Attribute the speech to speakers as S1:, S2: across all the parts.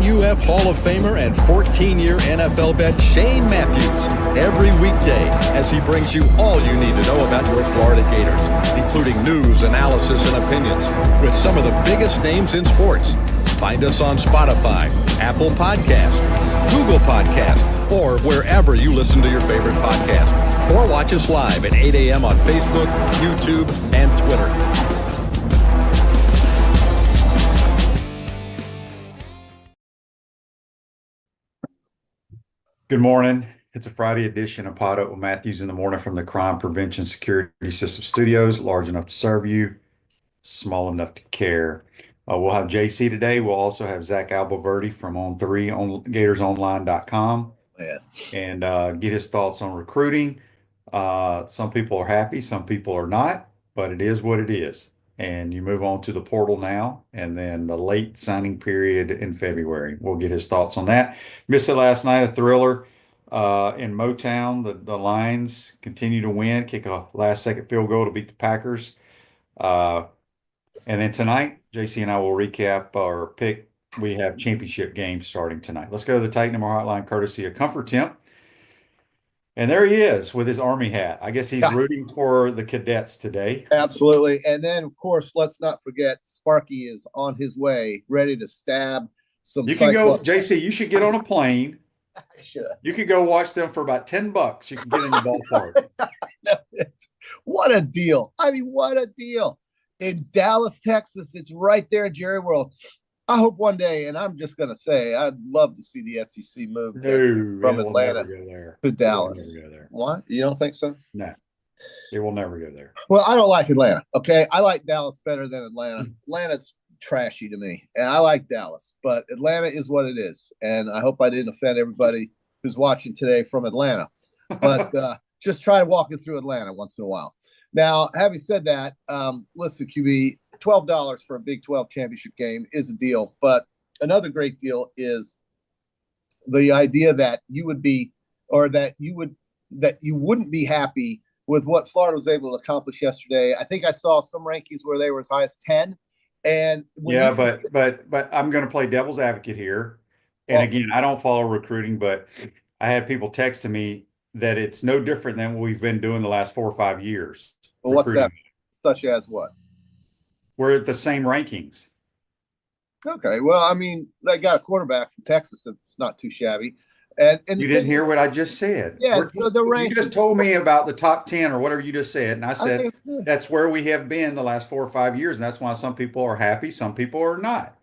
S1: UF Hall of Famer and 14-year NFL vet Shane Matthews every weekday as he brings you all you need to know about your Florida Gators, including news, analysis, and opinions with some of the biggest names in sports. Find us on Spotify, Apple Podcasts, Google Podcasts, or wherever you listen to your favorite podcast. Or watch us live at 8 a.m. on Facebook, YouTube, and Twitter.
S2: Good morning. It's a Friday edition of PodUp with Matthews in the morning from the Crime Prevention Security System Studios, large enough to serve you, small enough to care. We'll have JC today. We'll also have Zach Abolverdi from On3 on GatorsOnline.com and get his thoughts on recruiting. Some people are happy, some people are not, but it is what it is. And you move on to the portal now, and then the late signing period in February. We'll get his thoughts on that. Missed it last night, a thriller in Motown. The Lions continue to win, kick a last-second field goal to beat the Packers. And then tonight, JC and I will recap our pick. We have championship games starting tonight. Let's go to the Titan Number Hotline, courtesy of Comfort Temp. And there he is with his Army hat. I guess he's rooting for the cadets today.
S3: Absolutely. And then, of course, let's not forget Sparky is on his way, ready to stab some.
S2: You can go, JC, you should get on a plane.
S3: I should.
S2: You could go watch them for about $10. You can get in the ballpark.
S3: What a deal. I mean, what a deal. In Dallas, Texas, it's right there at Jerry World. I hope one day, and I'm just going to say, I'd love to see the SEC move from Atlanta to Dallas. What? You don't think so?
S2: No, it will never go there.
S3: Well, I don't like Atlanta, okay? I like Dallas better than Atlanta. Atlanta's trashy to me, and I like Dallas, but Atlanta is what it is, and I hope I didn't offend everybody who's watching today from Atlanta, but just try walking through Atlanta once in a while. Now, having said that, listen, QB, $12 for a Big 12 championship game is a deal, but another great deal is the idea that you would be, or that you wouldn't be happy with what Florida was able to accomplish yesterday. I think I saw some rankings where they were as high as 10. And
S2: but I'm going to play devil's advocate here. And again, I don't follow recruiting, but I had people texting me that it's no different than what we've been doing the last 4 or 5 years.
S3: Well, what's that? Such as what?
S2: We're at the same rankings.
S3: Okay. Well, I mean, they got a quarterback from Texas that's not too shabby. And
S2: you didn't hear what I just said.
S3: Yeah, so the rankings.
S2: You just told me about the top 10 or whatever you just said. And I said, that's where we have been the last 4 or 5 years. And that's why some people are happy, some people are not.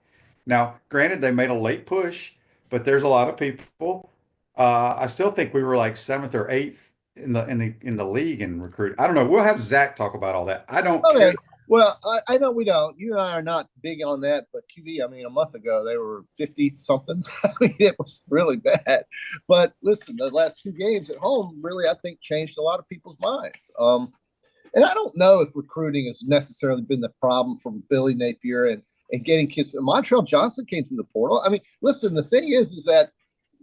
S2: Now, granted, they made a late push, but there's a lot of people. I still think we were like 7th or 8th in the league in recruiting. I don't know. We'll have Zach talk about all that. I don't care.
S3: Well, I know we don't. You and I are not big on that, but QB, I mean, a month ago, they were 50-something. I mean, it was really bad. But listen, the last 2 games at home really, I think, changed a lot of people's minds. And I don't know if recruiting has necessarily been the problem from Billy Napier and getting kids. Montreal Johnson came through the portal. I mean, listen, the thing is that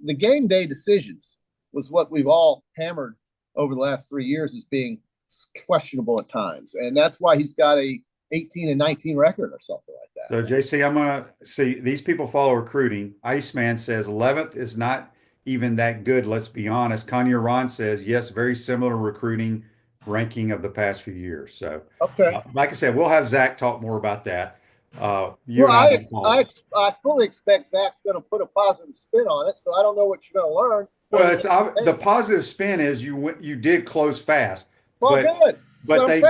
S3: the game day decisions was what we've all hammered over the last 3 years as being questionable at times, and that's why he's got a 18-19 record or something like that.
S2: So JC, I'm gonna see these people follow recruiting. Iceman says 11th is not even that good. Let's be honest. Kanye Ron says yes, very similar recruiting ranking of the past few years. So
S3: okay,
S2: like I said, we'll have Zach talk more about that.
S3: I fully expect Zach's going to put a positive spin on it. So I don't know what you're going to learn.
S2: Well, the positive spin is you did close fast.
S3: Well, good.
S2: But they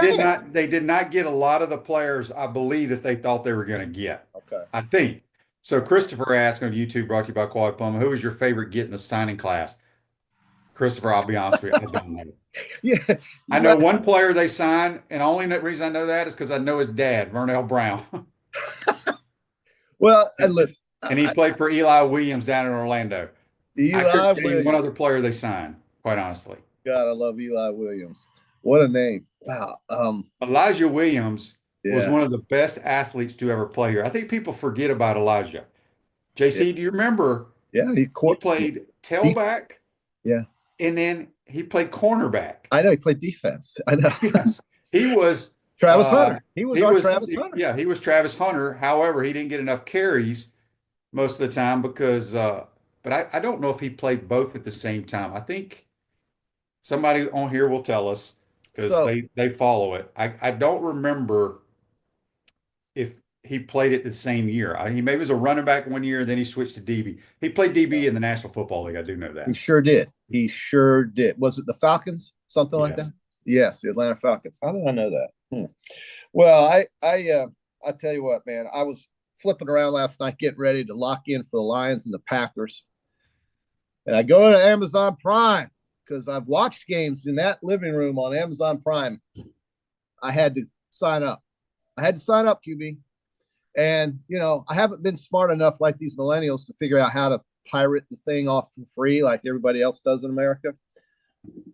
S2: did not get a lot of the players, I believe, that they thought they were going to get.
S3: Okay.
S2: I think. So Christopher asked on YouTube, brought to you by Quad Plum, who was your favorite get in the signing class? Christopher, I'll be honest with you, I don't know.
S3: Yeah.
S2: I know one player they signed, and the only reason I know that is because I know his dad, Vernell Brown.
S3: Well, and listen.
S2: And he played for Eli Williams down in Orlando. I couldn't tell you one other player they signed, quite honestly.
S3: God, I love Eli Williams. What a name. Wow.
S2: Elijah Williams was one of the best athletes to ever play here. I think people forget about Elijah. JC, do you remember?
S3: Yeah.
S2: He played tailback.
S3: Yeah.
S2: And then he played cornerback.
S3: I know. He played defense. I know.
S2: Yes. He was
S3: Travis Hunter. He was Travis Hunter.
S2: Yeah, he was Travis Hunter. However, he didn't get enough carries most of the time because, but I don't know if he played both at the same time. I think somebody on here will tell us because
S3: So
S2: they follow it. I don't remember if he played it the same year. He maybe was a running back one year, then he switched to DB. He played DB in the National Football League. I do know
S3: he
S2: that.
S3: sure did. He sure did. Was it the Falcons? Something like that?
S2: Yes.
S3: Yes, the Atlanta Falcons. How did I know that? Well, I tell you what, man. I was flipping around last night, getting ready to lock in for the Lions and the Packers, and I go to Amazon Prime because I've watched games in that living room on Amazon Prime. I had to sign up. I had to sign up, QB. And, I haven't been smart enough like these millennials to figure out how to pirate the thing off for free like everybody else does in America.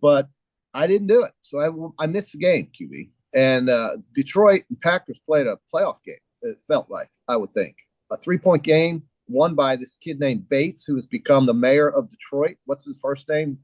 S3: But I didn't do it. So I missed the game, QB. And Detroit and Packers played a playoff game. It felt like, I would think. A 3-point game won by this kid named Bates, who has become the mayor of Detroit. What's his first name?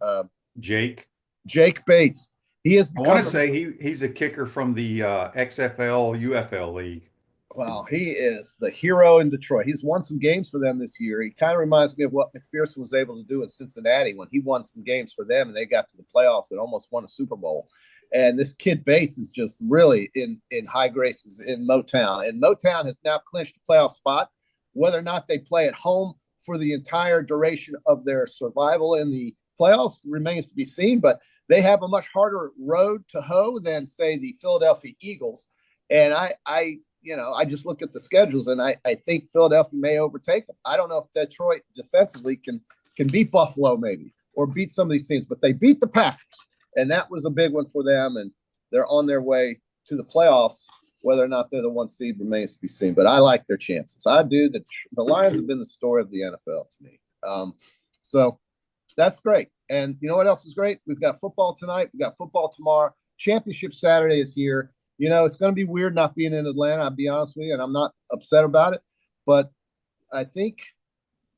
S2: Jake.
S3: Jake Bates. He has
S2: I want to say he's a kicker from the XFL UFL league.
S3: Well, he is the hero in Detroit. He's won some games for them this year. He kind of reminds me of what McPherson was able to do in Cincinnati when he won some games for them and they got to the playoffs and almost won a Super Bowl. And this kid Bates is just really in high graces in Motown. And Motown has now clinched a playoff spot. Whether or not they play at home for the entire duration of their survival in the playoffs remains to be seen. But they have a much harder road to hoe than, say, the Philadelphia Eagles. And I just look at the schedules and I think Philadelphia may overtake them. I don't know if Detroit defensively can beat Buffalo maybe or beat some of these teams, but they beat the Packers. And that was a big one for them. And they're on their way to the playoffs. Whether or not they're the 1 seed remains to be seen, but I like their chances. I do. The Lions have been the story of the NFL to me. So that's great. And you know what else is great? We've got football tonight. We've got football tomorrow. Championship Saturday is here. It's going to be weird not being in Atlanta, I'll be honest with you, and I'm not upset about it. But I think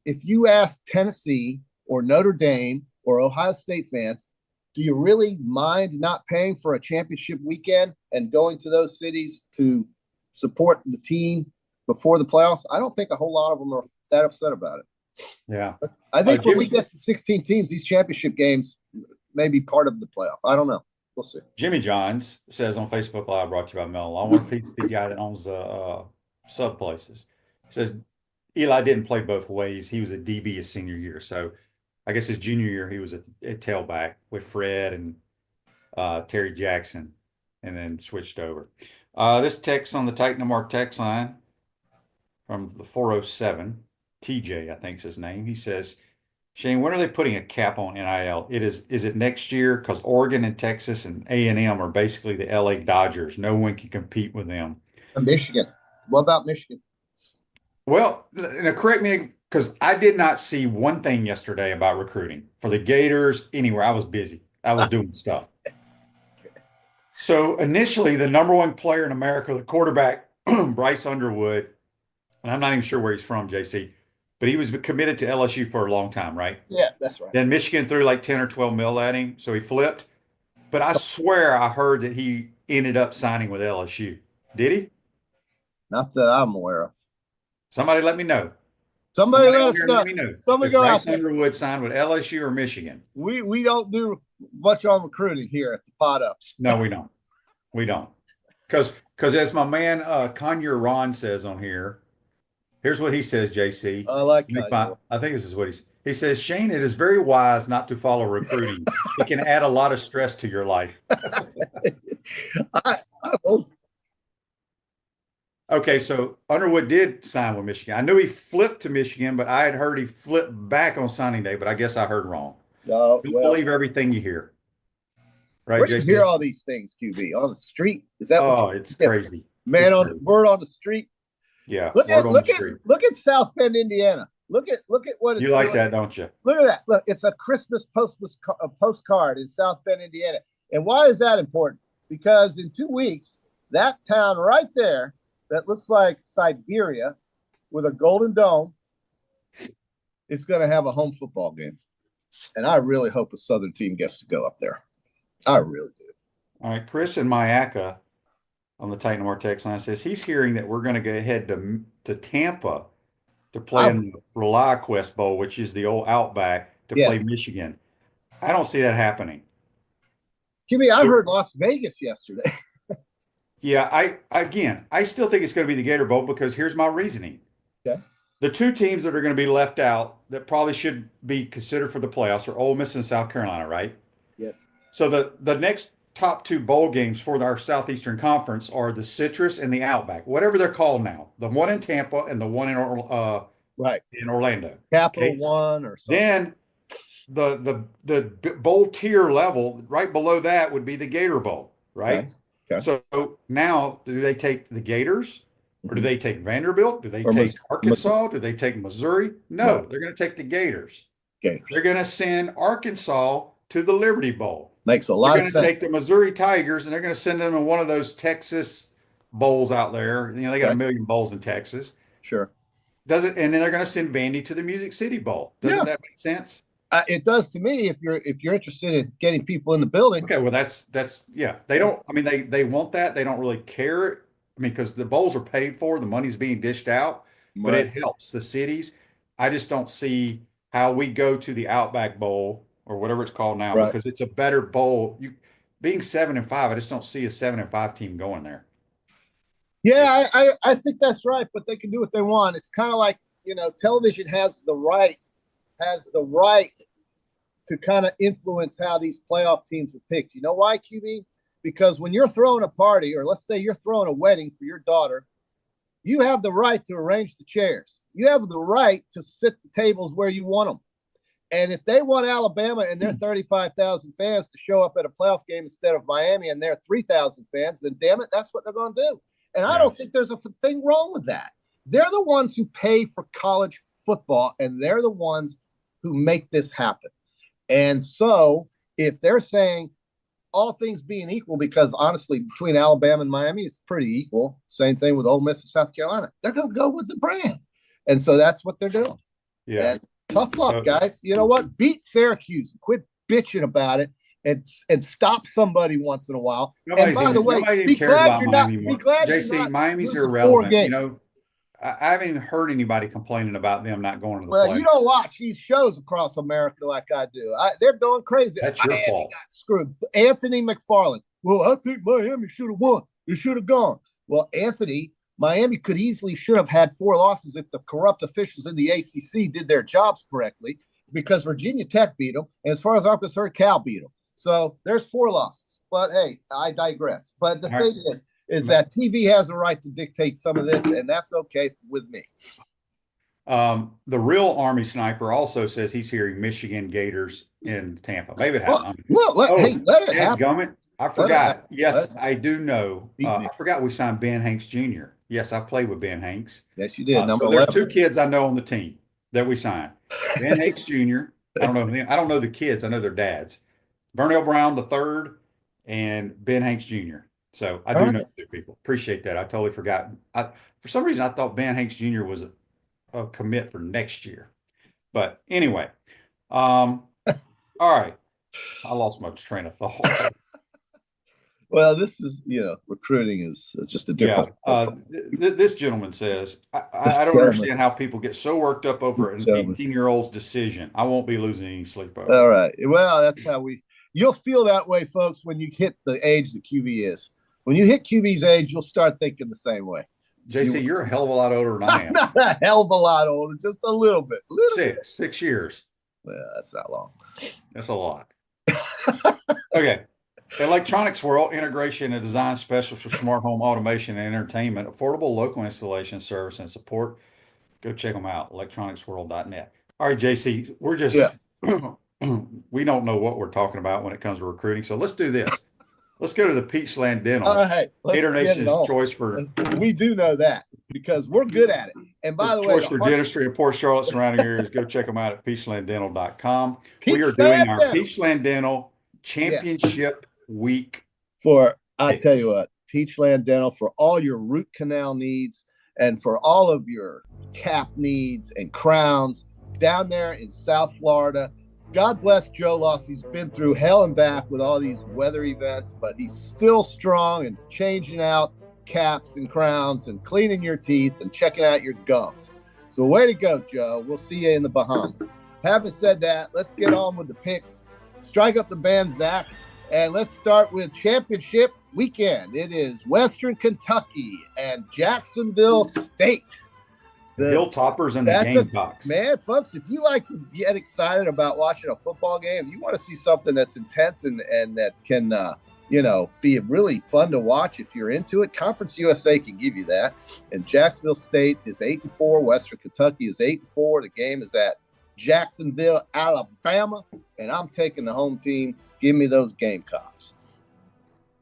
S3: if you ask Tennessee or Notre Dame or Ohio State fans, do you really mind not paying for a championship weekend and going to those cities to support the team before the playoffs? I don't think a whole lot of them are that upset about it.
S2: Yeah.
S3: I think when we get to 16 teams, these championship games may be part of the playoff. I don't know. We'll see.
S2: Jimmy Johns says on Facebook Live, brought to you by Mellon. I wonder if he's the guy that owns the sub places. Says Eli didn't play both ways. He was a DB his senior year. So I guess his junior year, he was a tailback with Fred and Terry Jackson and then switched over. This text on the Titan of Mark text line from the 407, TJ, I think is his name. He says, Shane, when are they putting a cap on NIL? Is it next year? Because Oregon and Texas and A&M are basically the LA Dodgers. No one can compete with them.
S3: And Michigan. What about Michigan?
S2: Well, now correct me, because I did not see one thing yesterday about recruiting for the Gators anywhere. I was busy. I was doing stuff. So initially, the number 1 player in America, the quarterback, Bryce Underwood, and I'm not even sure where he's from, JC, but he was committed to LSU for a long time, right?
S3: Yeah, that's right.
S2: Then Michigan threw like 10 or 12 mil at him, so he flipped. But I swear I heard that he ended up signing with LSU. Did he?
S3: Not that I'm aware of.
S2: Somebody let me know.
S3: Somebody let us know.
S2: Let me know.
S3: Somebody go out
S2: Bryce Underwood signed with LSU or Michigan.
S3: We don't do much on recruiting here at the PodUp.
S2: No, we don't. We don't. Because as my man Conyer Ron says on here, here's what he says, JC.
S3: I like
S2: I think this is what he says, Shane, it is very wise not to follow recruiting. It can add a lot of stress to your life. Okay, so Underwood did sign with Michigan. I knew he flipped to Michigan, but I had heard he flipped back on signing day, but I guess I heard wrong.
S3: No,
S2: Don't believe everything you hear. Right,
S3: where do you
S2: JC?
S3: hear all these things, QB? On the street? Is that
S2: it's crazy.
S3: Man, word on the street.
S2: Yeah.
S3: Look at South Bend, Indiana. Look at what it's
S2: you like that, don't you?
S3: Look at that. Look, it's a Christmas postcard in South Bend, Indiana. And why is that important? Because in 2 weeks, that town right there that looks like Siberia with a golden dome is going to have a home football game. And I really hope a Southern team gets to go up there. I really do.
S2: All right. Chris and Mayaka on the Titan War text line says he's hearing that we're going to go ahead to Tampa They're playing the ReliaQuest Bowl, which is the old Outback, to play Michigan. I don't see that happening.
S3: Kimmy, I heard Las Vegas yesterday.
S2: Yeah, I still think it's going to be the Gator Bowl because here's my reasoning.
S3: Okay.
S2: The two teams that are going to be left out that probably should be considered for the playoffs are Ole Miss and South Carolina, right?
S3: Yes.
S2: So the next top two bowl games for our Southeastern Conference are the Citrus and the Outback, whatever they're called now. The one in Tampa and the one in Orlando.
S3: Capital One or something.
S2: Then the bowl tier level right below that would be the Gator Bowl, right?
S3: Okay.
S2: So now do they take the Gators or do they take Vanderbilt? Do they take Arkansas? Do they take Missouri? No, they're going to take the Gators. They're going to send Arkansas to the Liberty Bowl.
S3: Makes a lot of sense.
S2: They're going to take the Missouri Tigers and they're going to send them to one of those Texas bowls out there. You know, they got a million bowls in Texas.
S3: Sure.
S2: And then they're going to send Vandy to the Music City Bowl. Doesn't that make sense?
S3: It does to me if you're interested in getting people in the building.
S2: Okay, well that's they don't. I mean they want that. They don't really care. I mean because the bowls are paid for, the money's being dished out, but it helps the cities. I just don't see how we go to the Outback Bowl or whatever it's called now because it's a better bowl. Being 7-5, I just don't see a 7-5 team going there.
S3: Yeah, I think that's right, but they can do what they want. It's kind of like, television has the right to kind of influence how these playoff teams are picked. You know why, QB? Because when you're throwing a party, or let's say you're throwing a wedding for your daughter, you have the right to arrange the chairs. You have the right to sit the tables where you want them. And if they want Alabama and their 35,000 fans to show up at a playoff game instead of Miami and their 3,000 fans, then damn it, that's what they're going to do. And I don't think there's a thing wrong with that. They're the ones who pay for college football, and they're the ones who make this happen. And so if they're saying all things being equal, because honestly, between Alabama and Miami, it's pretty equal. Same thing with Ole Miss and South Carolina. They're going to go with the brand. And so that's what they're doing.
S2: Yeah.
S3: And tough luck, guys. You know what? Beat Syracuse. Quit bitching about it and stop somebody once in a while. And by the way, be glad you're not. Be glad
S2: JC, Miami's irrelevant. You know, I haven't even heard anybody complaining about them not going to the playoffs.
S3: You don't watch these shows across America like I do. They're going crazy.
S2: That's your fault.
S3: Got screwed. Anthony McFarland. Well, I think Miami should have won. They should have gone. Well, Miami should have had 4 losses if the corrupt officials in the ACC did their jobs correctly, because Virginia Tech beat them, and as far as I'm concerned, Cal beat them. So there's 4 losses. But hey, I digress. But the thing is that TV has the right to dictate some of this, and that's okay with me.
S2: The real Army sniper also says he's hearing Michigan Gators in Tampa. Maybe it happened.
S3: Let it happen.
S2: I forgot. Yes, I do know. I forgot we signed Ben Hanks Jr. Yes, I played with Ben Hanks.
S3: Yes, you did.
S2: So there's 2 kids I know on the team that we signed. Ben Hanks Jr. I don't know them. I don't know the kids. I know their dads. Vernell Brown III and Ben Hanks Jr. So I do know 2 people. Appreciate that. I totally forgot. For some reason, I thought Ben Hanks Jr. was a commit for next year. But anyway, all right. I lost my train of thought.
S3: Well, this is, recruiting is just a different.
S2: This gentleman says, I don't understand how people get so worked up over an 18-year-old's decision. I won't be losing any sleep over it.
S3: All right. Well, that's how you'll feel that way, folks, when you hit the age that QB is. When you hit QB's age, you'll start thinking the same way.
S2: JC, you're a hell of a lot older than I am.
S3: Not a hell of a lot older, just a little bit.
S2: 6 years.
S3: Well, that's not long.
S2: That's a lot. Okay. Electronics World, integration and design specialist for smart home automation and entertainment, affordable local installation service and support. Go check them out, electronicsworld.net. All right, JC, we're just, we don't know what we're talking about when it comes to recruiting. So let's do this. Let's go to the Peachland Dental. Gator Nation's choice for.
S3: We do know that because we're good at it. And by the way,
S2: choice for dentistry in Port Charlotte surrounding areas. Go check them out at peachlanddental.com. We are doing our Peachland Dental Championship Week.
S3: I tell you what, Peachland Dental for all your root canal needs and for all of your cap needs and crowns down there in South Florida. God bless Joe Loss. He's been through hell and back with all these weather events, but he's still strong and changing out caps and crowns and cleaning your teeth and checking out your gums. So way to go, Joe. We'll see you in the Bahamas. Having said that, let's get on with the picks. Strike up the band, Zach, and let's start with championship weekend. It is Western Kentucky and Jacksonville State.
S2: The Hilltoppers and the Gamecocks.
S3: Man, folks, if you like to get excited about watching a football game, you want to see something that's intense and that can, be really fun to watch if you're into it. Conference USA can give you that. And Jacksonville State is 8-4. Western Kentucky is 8-4. The game is at Jacksonville, Alabama, and I'm taking the home team. Give me those Gamecocks.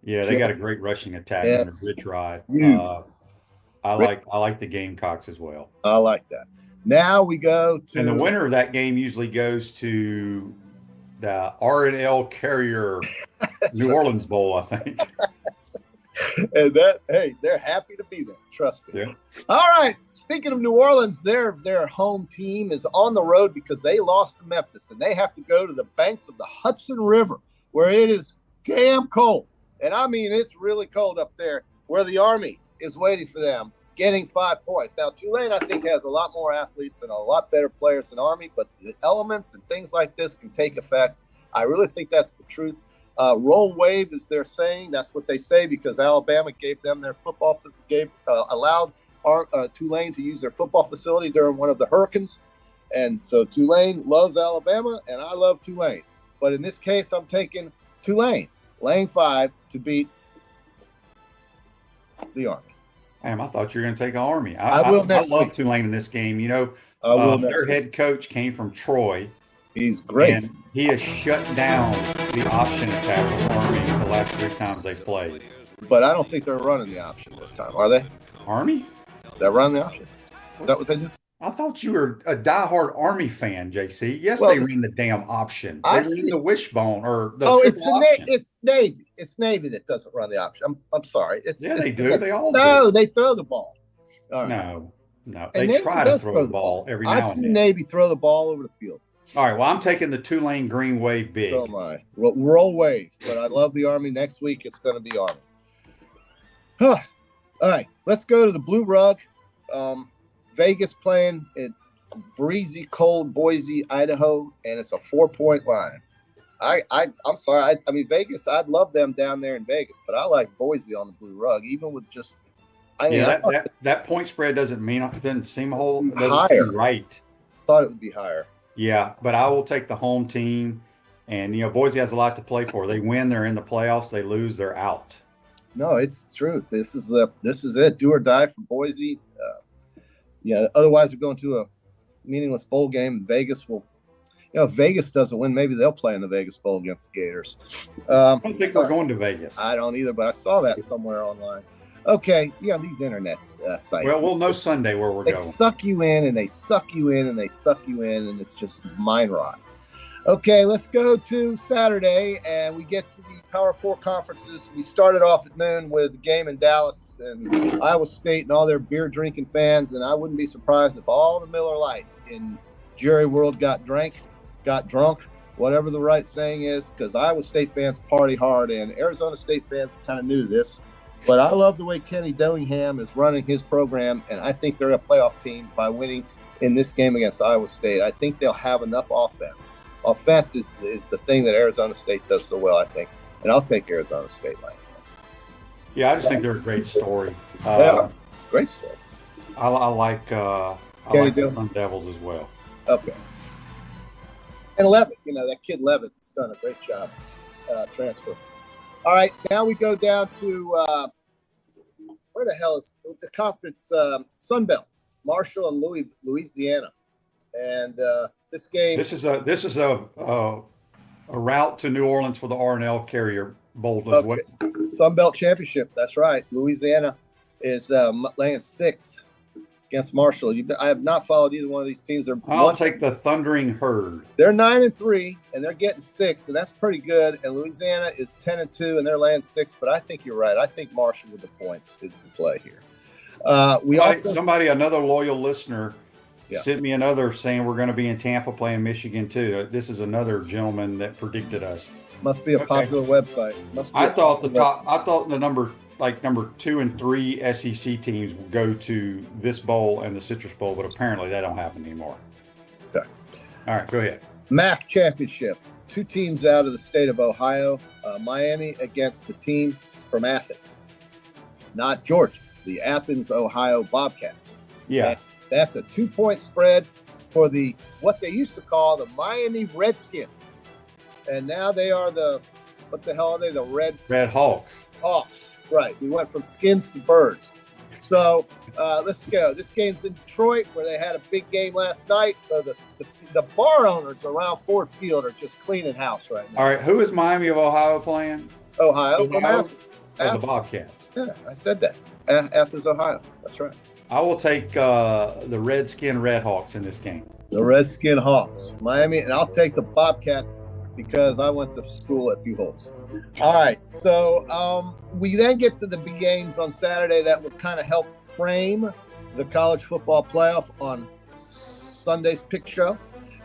S2: Yeah, they got a great rushing attack under Rich Rod. I like the Gamecocks as well.
S3: I like that. Now we go to,
S2: and the winner of that game usually goes to the R&L Carrier New Orleans Bowl, I think.
S3: And they're happy to be there. Trust me.
S2: Yeah.
S3: All right. Speaking of New Orleans, their home team is on the road because they lost to Memphis, and they have to go to the banks of the Hudson River, where it is damn cold. And I mean, it's really cold up there, where the Army is waiting for them, getting 5 points. Now, Tulane, I think, has a lot more athletes and a lot better players than Army, but the elements and things like this can take effect. I really think that's the truth. Roll wave, as they're saying. That's what they say because Alabama gave them their football, allowed Tulane to use their football facility during one of the hurricanes. And so Tulane loves Alabama, and I love Tulane. But in this case, I'm taking Tulane, laying 5 to beat the Army.
S2: Damn, I thought you were going to take Army.
S3: I
S2: love Tulane in this game. Their head coach came from Troy.
S3: He's great.
S2: And he has shut down the option attack of Army the last 3 times they've played.
S3: But I don't think they're running the option this time, are they?
S2: Army?
S3: They're running the option. Is that what they do?
S2: I thought you were a diehard Army fan, JC. Yes, they ran the damn option. They ran the wishbone or the triple option.
S3: It's Navy. It's Navy that doesn't run the option. I'm sorry.
S2: They do. They all do.
S3: No, they throw the ball. All right.
S2: No. They try to throw the ball every now and then.
S3: I've seen Navy throw the ball over the field.
S2: All right. Well, I'm taking the Tulane Green Wave big.
S3: So am I. Roll wave. But I love the Army. Next week, it's going to be Army. All right. Let's go to the Blue Rug. Vegas playing at breezy, cold Boise, Idaho, and it's a 4-point line. I'm sorry. I mean, Vegas, I'd love them down there in Vegas, but I like Boise on the Blue Rug, even with just –
S2: that point spread doesn't seem a whole – doesn't seem right.
S3: Thought it would be higher.
S2: Yeah, but I will take the home team. And, Boise has a lot to play for. They win, they're in the playoffs. They lose, they're out.
S3: No, it's the truth. This is it. Do or die for Boise. Otherwise we're going to a meaningless bowl game. Vegas will – if Vegas doesn't win, maybe they'll play in the Vegas Bowl against the Gators.
S2: I don't think we're going to Vegas.
S3: I don't either, but I saw that somewhere online. Okay, these internet sites.
S2: Well, we'll know Sunday where we're going.
S3: They suck you in, and they suck you in, and they suck you in, and it's just mind rot. Okay, let's go to Saturday, and we get to the Power 4 conferences. We started off at noon with the game in Dallas and Iowa State and all their beer-drinking fans, and I wouldn't be surprised if all the Miller Lite in Jerry World got drunk, whatever the right saying is, because Iowa State fans party hard, and Arizona State fans kind of knew this. But I love the way Kenny Dillingham is running his program, and I think they're a playoff team by winning in this game against Iowa State. I think they'll have enough offense. Offense is the thing that Arizona State does so well, I think. And I'll take Arizona State.
S2: Yeah, I just think they're a great story.
S3: Great story.
S2: I like the Sun Devils as well.
S3: Okay. And Levitt, that kid Levitt's done a great job transfer. All right, now we go down to where the hell is the conference? Sun Belt, Marshall and Louisiana, and this game.
S2: This is a route to New Orleans for the R&L Carrier Bowl as well.
S3: Sun Belt Championship. That's right. Louisiana is laying 6 against Marshall. I have not followed either one of these teams.
S2: I'll take the Thundering Herd.
S3: They're 9-3, and they're getting 6, and that's pretty good. And Louisiana is 10-2, and they're laying 6. But I think you're right. I think Marshall with the points is the play here.
S2: Another loyal listener sent me another saying we're going to be in Tampa playing Michigan too. This is another gentleman that predicted us.
S3: Must be a popular website.
S2: I thought the number like number 2 and 3 SEC teams will go to this bowl and the Citrus Bowl, but apparently that don't happen anymore.
S3: Okay.
S2: All right, go ahead.
S3: MAC championship. 2 teams out of the state of Ohio. Miami against the team from Athens, not Georgia. The Athens, Ohio Bobcats.
S2: Yeah.
S3: And that's a 2-point spread for the what they used to call the Miami Redskins, and now they are what the hell are they? The Red
S2: Hawks.
S3: Hawks. Right. We went from skins to birds. So let's go. This game's in Detroit, where they had a big game last night. So the bar owners around Ford Field are just cleaning house right now.
S2: All right, who is Miami of Ohio playing?
S3: Ohio from Athens.
S2: The Bobcats.
S3: Yeah, I said that. Athens, Ohio. That's right.
S2: I will take the Redskin Redhawks in this game.
S3: The Redskin Hawks, Miami, and I'll take the Bobcats because I went to school at Buchholz. All right, so we then get to the big games on Saturday that will kind of help frame the college football playoff on Sunday's pick show,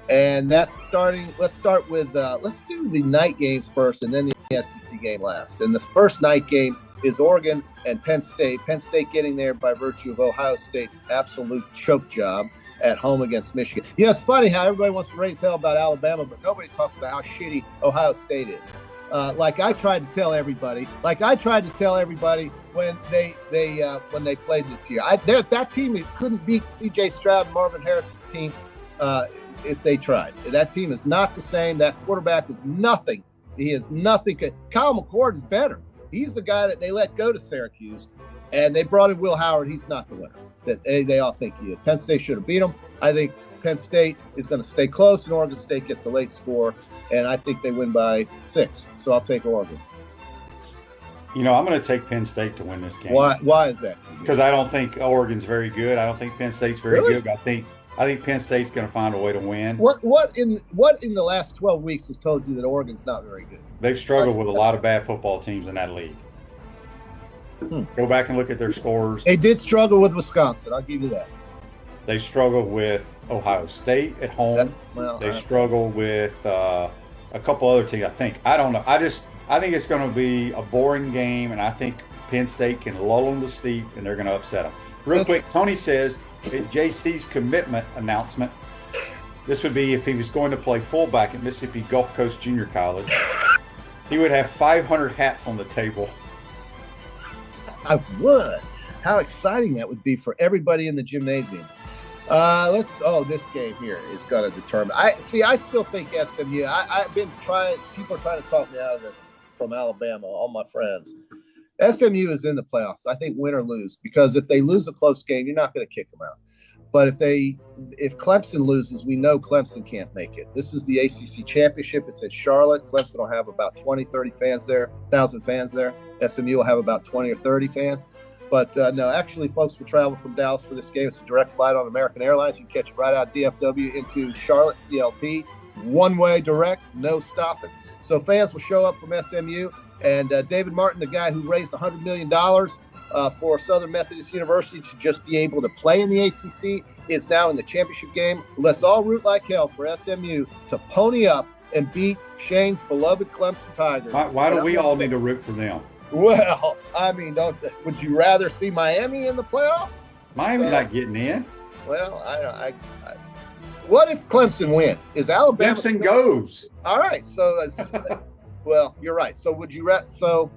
S3: and that's starting. Let's start with let's do the night games first, and then the SEC game last. And the first night game is Oregon and Penn State. Penn State getting there by virtue of Ohio State's absolute choke job at home against Michigan. You know, it's funny how everybody wants to raise hell about Alabama, but nobody talks about how shitty Ohio State is. Like I tried to tell everybody when they played this year. That team couldn't beat C.J. Stroud and Marvin Harrison's team if they tried. That team is not the same. That quarterback is nothing. He is nothing. Kyle McCord is better. He's the guy that they let go to Syracuse, and they brought in Will Howard. He's not the winner that they all think he is. Penn State should have beat him. I think Penn State is going to stay close, and Oregon State gets a late score, and I think they win by 6. So I'll take Oregon.
S2: You know, I'm going to take Penn State to win this game.
S3: Why is that?
S2: Because I don't think Oregon's very good. I don't think Penn State's very
S3: Really?
S2: good. But I think Penn State's going to find a way to win.
S3: What in the last 12 weeks has told you that Oregon's not very good?
S2: They've struggled with a lot of bad football teams in that league. Go back and look at their scores.
S3: They did struggle with Wisconsin. I'll give you that.
S2: They struggled with Ohio State at home. They struggled with a couple other teams, I think. I don't know. I think it's going to be a boring game, and I think Penn State can lull them to sleep, and they're going to upset them. Real quick, Tony says at JC's commitment announcement, this would be if he was going to play fullback at Mississippi Gulf Coast Junior College. He would have 500 hats on the table.
S3: I would. How exciting that would be for everybody in the gymnasium. This game here is going to determine. I still think SMU. I've been trying. People are trying to talk me out of this from Alabama. All my friends. SMU is in the playoffs. I think win or lose, because if they lose a close game, you're not going to kick them out. But if Clemson loses, we know Clemson can't make it. This is the ACC championship. It's at Charlotte. Clemson will have about 20,000 fans there. SMU will have about 20 or 30 fans. But no, actually, folks will travel from Dallas for this game. It's a direct flight on American Airlines. You can catch it right out of DFW into Charlotte, CLT. One-way direct, no stopping. So fans will show up from SMU. And David Martin, the guy who raised $100 million for Southern Methodist University to just be able to play in the ACC, is now in the championship game. Let's all root like hell for SMU to pony up and beat Shane's beloved Clemson Tigers.
S2: Why do we all need to root for them?
S3: Well, I mean, would you rather see Miami in the playoffs?
S2: Miami's not getting in.
S3: Well, what if Clemson wins? Is Alabama?
S2: Clemson goes.
S3: All right. So, well, you're right. So would you So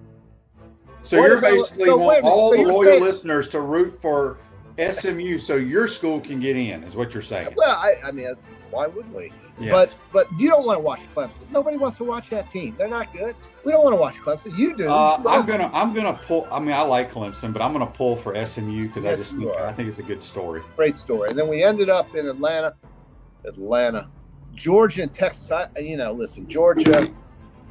S2: you're basically want all the loyal listeners to root for SMU so your school can get in, is what you're saying.
S3: Well, I mean, why wouldn't we?
S2: Yeah.
S3: But you don't want to watch Clemson. Nobody wants to watch that team. They're not good. We don't want to watch Clemson. You do.
S2: I'm gonna pull. I mean, I like Clemson, but I'm gonna pull for SMU because I think it's a good story.
S3: Great story. And then we ended up in Atlanta, Georgia, and Texas. Listen, Georgia,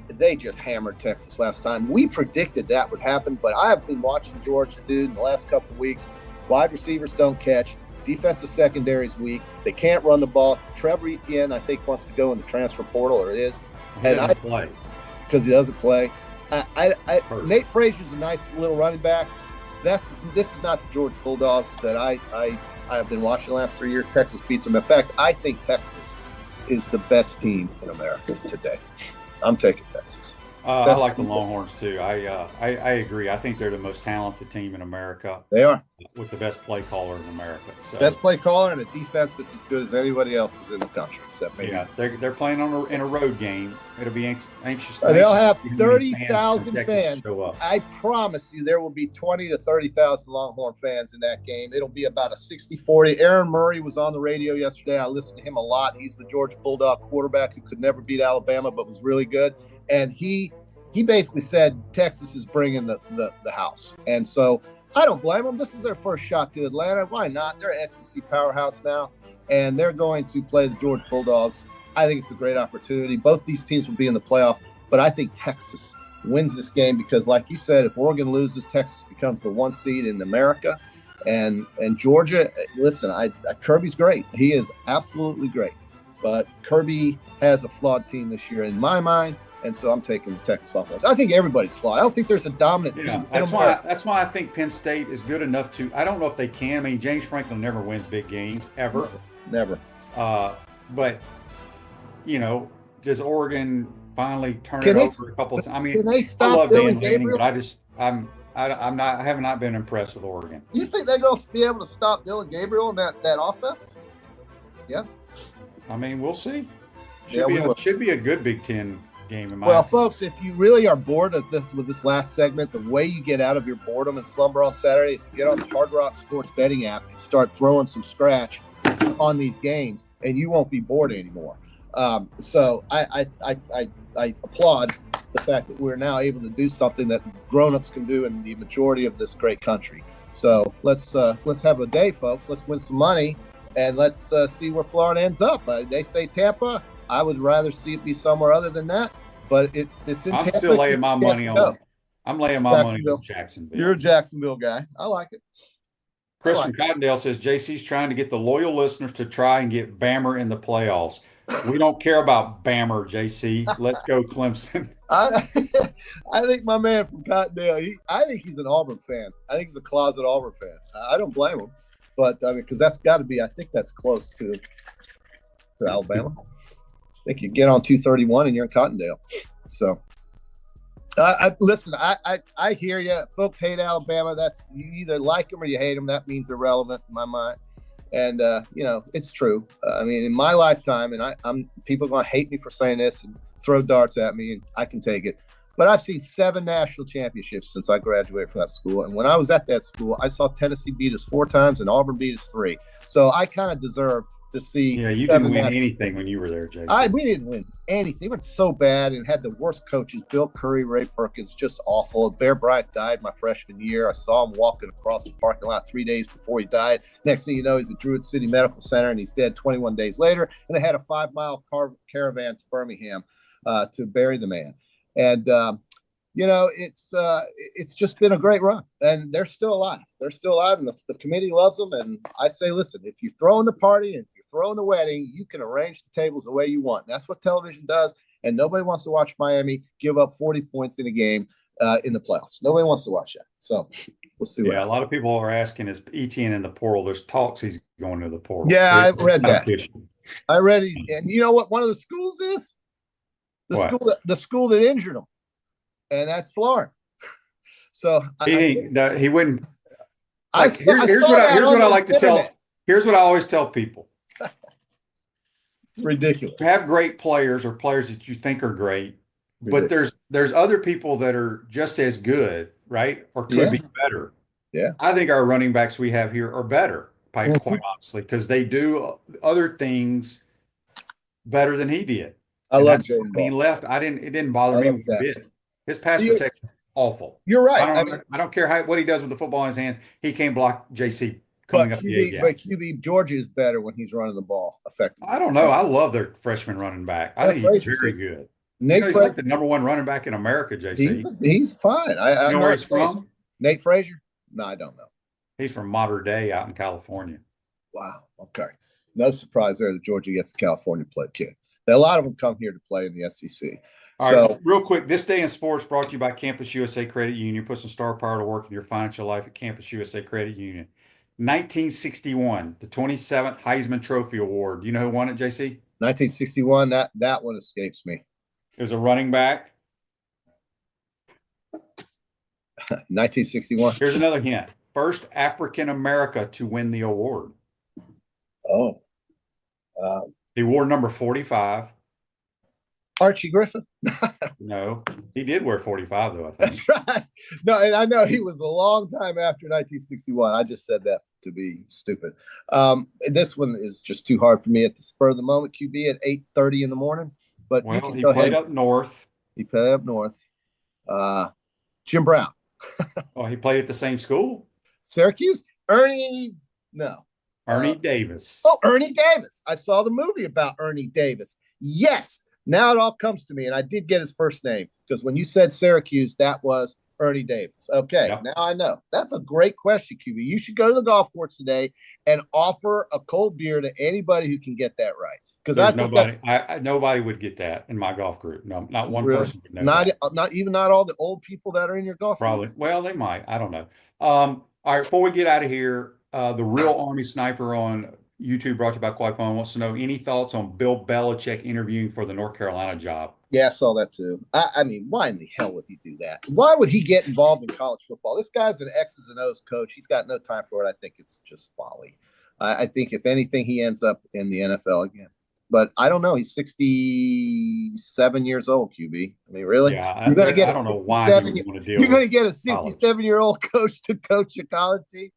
S3: they just hammered Texas last time. We predicted that would happen, but I have been watching Georgia, dude, in the last couple of weeks. Wide receivers don't catch. Defensive secondary is weak. They can't run the ball. Trevor Etienne, I think, wants to go in the transfer portal, or it is.
S2: He doesn't play.
S3: Because he doesn't play. Nate Frazier's a nice little running back. This is not the Georgia Bulldogs that I have been watching the last 3 years. Texas beats them. In fact, I think Texas is the best team in America today. I'm taking Texas.
S2: I like the Longhorns too. I agree. I think they're the most talented team in America
S3: They are.
S2: with the best play caller in America. So
S3: Best play caller and a defense that's as good as anybody else's in the country, except maybe.
S2: yeah, they're playing in a road game. It'll be anxious.
S3: They'll have
S2: to see how many
S3: 30,000
S2: from Texas
S3: fans.
S2: show up.
S3: I promise you there will be 20 to 30,000 Longhorn fans in that game. It'll be about a 60-40. Aaron Murray was on the radio yesterday. I listened to him a lot. He's the Georgia Bulldog quarterback who could never beat Alabama but was really good. And he basically said Texas is bringing the house. And so I don't blame them. This is their first shot to Atlanta. Why not? They're an SEC powerhouse now, and they're going to play the Georgia Bulldogs. I think it's a great opportunity. Both these teams will be in the playoff, but I think Texas wins this game because, like you said, if Oregon loses, Texas becomes the 1 seed in America. And Georgia, listen, Kirby's great. He is absolutely great. But Kirby has a flawed team this year in my mind. And so I'm taking the Texas offense. I think everybody's flawed. I don't think there's a dominant team.
S2: That's why I think Penn State is good enough to. I don't know if they can. I mean, James Franklin never wins big games ever.
S3: Never.
S2: But does Oregon finally turn it over a couple of times? I mean,
S3: can they stop
S2: I love
S3: Billy
S2: Dan Lanning,
S3: Gabriel?
S2: but I have not been impressed with Oregon.
S3: You think they're going to be able to stop Dylan Gabriel in that offense? Yeah.
S2: I mean, we'll see.
S3: Yeah,
S2: Should be a good Big Ten game in my
S3: Well,
S2: opinion.
S3: folks, if you really are bored of this last segment, the way you get out of your boredom and slumber on Saturday is to get on the Hard Rock Sports betting app and start throwing some scratch on these games, and you won't be bored anymore. So I applaud the fact that we're now able to do something that grown-ups can do in the majority of this great country. So let's have a day, folks. Let's win some money, and let's see where Florida ends up. They say Tampa. I would rather see it be somewhere other than that, but it's in
S2: I'm
S3: Tampa.
S2: still laying my money on. I'm laying my money
S3: Jacksonville.
S2: on Jacksonville.
S3: You're a Jacksonville guy. I like it.
S2: Chris from Cottondale says JC's trying to get the loyal listeners to try and get Bammer in the playoffs. We don't care about Bammer, JC. Let's go Clemson.
S3: I think my man from Cottondale, I think he's an Auburn fan. I think he's a closet Auburn fan. I don't blame him. But, I mean, because that's got to be, I think that's close to Alabama. I think you get on 231 and you're in Cottondale. So, listen, I hear you. Folks hate Alabama. You either like them or you hate them. That means they're relevant in my mind. And, it's true. I mean, in my lifetime, and people are going to hate me for saying this and throw darts at me, and I can take it. But I've seen 7 national championships since I graduated from that school. And when I was at that school, I saw Tennessee beat us 4 times and Auburn beat us 3. So I kind of deserve to see.
S2: Yeah, you didn't win anything when you were there, Jason.
S3: We didn't win anything. They were so bad and had the worst coaches. Bill Curry, Ray Perkins, just awful. Bear Bryant died my freshman year. I saw him walking across the parking lot 3 days before he died. Next thing you know, he's at Druid City Medical Center and he's dead 21 days later. And they had a 5-mile caravan to Birmingham to bury the man. And it's just been a great run, and they're still alive. They're still alive, and the committee loves them. And I say, listen, if you're throwing the party and you're throwing the wedding, you can arrange the tables the way you want. And that's what television does. And nobody wants to watch Miami give up 40 points in a game in the playoffs. Nobody wants to watch that. So we'll see.
S2: Yeah, a lot of people are asking, is ETN in the portal? There's talks he's going to the portal.
S3: Yeah, I read that. I read it, and you know what? One of the schools is the school that injured him. And that's Florida. So
S2: he wouldn't.
S3: Like,
S2: here's what I like to tell. Here's what I always tell people.
S3: Ridiculous.
S2: You have great players or players that you think are great, but there's other people that are just as good, right? Or could be better.
S3: Yeah.
S2: I think our running backs we have here are better, quite honestly, because they do other things better than he did.
S3: I love Jaden.
S2: When he left, it didn't bother me one bit. His pass protection is awful.
S3: You're right.
S2: I don't care what he does with the football in his hand. He can't block JC coming up the A gap.
S3: But QB Georgia is better when he's running the ball effectively.
S2: I don't know. I love their freshman running back. I think he's very good. He's like the number 1 running back in America, JC.
S3: He's fine.
S2: You know where he's from?
S3: Nate Frazier? No, I don't know.
S2: He's from Mater Dei out in California.
S3: Wow. Okay. No surprise there that Georgia gets a California kid. Now, a lot of them come here to play in the SEC.
S2: All right, real quick, this day in sports brought to you by Campus USA Credit Union. Put some star power to work in your financial life at Campus USA Credit Union. 1961, the 27th Heisman Trophy Award. Do you know who won it, JC?
S3: 1961, that one escapes me.
S2: It was a running back.
S3: 1961.
S2: Here's another hint. First African American to win the award.
S3: Oh,
S2: The award number 45.
S3: Archie Griffin.
S2: No, he did wear 45 though, I think.
S3: That's right. No, and I know he was a long time after 1961. I just said that to be stupid. This one is just too hard for me at the spur of the moment. QB at 8:30 in the morning. But
S2: Well, he played up north.
S3: He played up north. Jim Brown.
S2: Oh, he played at the same school?
S3: Syracuse? Ernie
S2: Davis.
S3: Oh, Ernie Davis. I saw the movie about Ernie Davis. Yes. Now it all comes to me, and I did get his first name because when you said Syracuse, that was Ernie Davis. Okay, yep. Now I know. That's a great question, QB. You should go to the golf course today and offer a cold beer to anybody who can get that right. Because
S2: nobody would get that in my golf group. No, not one person would know
S3: not all the old people that are in your golf
S2: probably
S3: group.
S2: Well, they might. I don't know. All right, before we get out of here, the Real Army Sniper on YouTube, brought to you by Quackbone, wants to know any thoughts on Bill Belichick interviewing for the North Carolina job.
S3: Yeah, I saw that too. I mean, why in the hell would he do that? Why would he get involved in college football? This guy's an X's and O's coach. He's got no time for it. I think it's just folly. I think if anything, he ends up in the NFL again. But I don't know. He's 67 years old, QB. I mean, really?
S2: Yeah, I don't know why you want to deal.
S3: You're going to get a 67-year-old coach to coach a college team?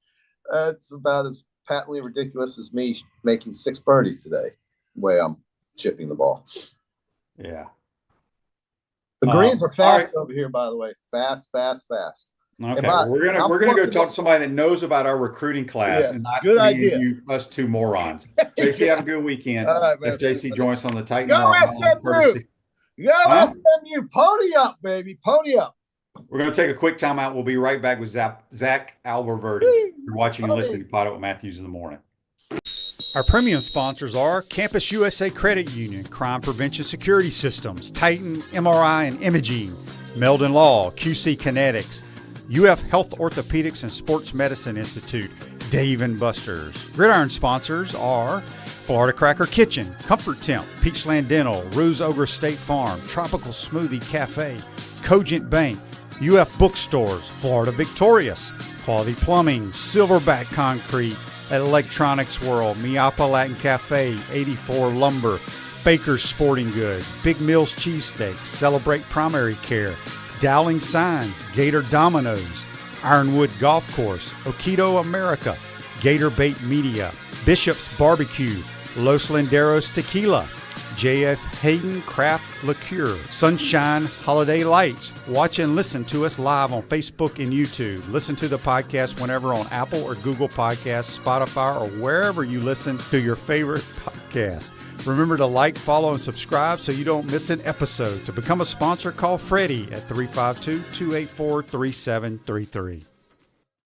S3: It's about as patently ridiculous as me making 6 birdies today, the way I'm chipping the ball.
S2: Yeah.
S3: The greens are fast over here, by the way. Fast.
S2: Okay, we're gonna go talk to somebody that knows about our recruiting class and not us two morons. JC, have a good weekend.
S3: All right, man.
S2: If JC joins on the Titan,
S3: go SMU, pony up, baby, pony up.
S2: We're going to take a quick timeout. We'll be right back with Zach Abolverdi. You're watching and listening to PodUp with Matthews in the morning. Our premium sponsors are Campus USA Credit Union, Crime Prevention Security Systems, Titan MRI and Imaging, Meldon Law, QC Kinetics, UF Health Orthopedics and Sports Medicine Institute, Dave & Buster's. Gridiron sponsors are Florida Cracker Kitchen, Comfort Temp, Peachland Dental, Ruse Ogre State Farm, Tropical Smoothie Cafe, Cogent Bank, UF Bookstores, Florida Victorious, Quality Plumbing, Silverback Concrete, Electronics World, Miapa Latin Cafe, 84 Lumber, Baker's Sporting Goods, Big Mills Cheesesteaks, Celebrate Primary Care, Dowling Signs, Gator Dominoes, Ironwood Golf Course, Okido America, Gator Bait Media, Bishop's Barbecue, Los Linderos Tequila, JF Hayden Craft Liqueur, Sunshine Holiday Lights. Watch and listen to us live on Facebook and YouTube. Listen to the podcast whenever on Apple or Google Podcasts, Spotify, or wherever you listen to your favorite podcast. Remember to like, follow, and subscribe so you don't miss an episode. To become a sponsor, call Freddie at 352-284-3733.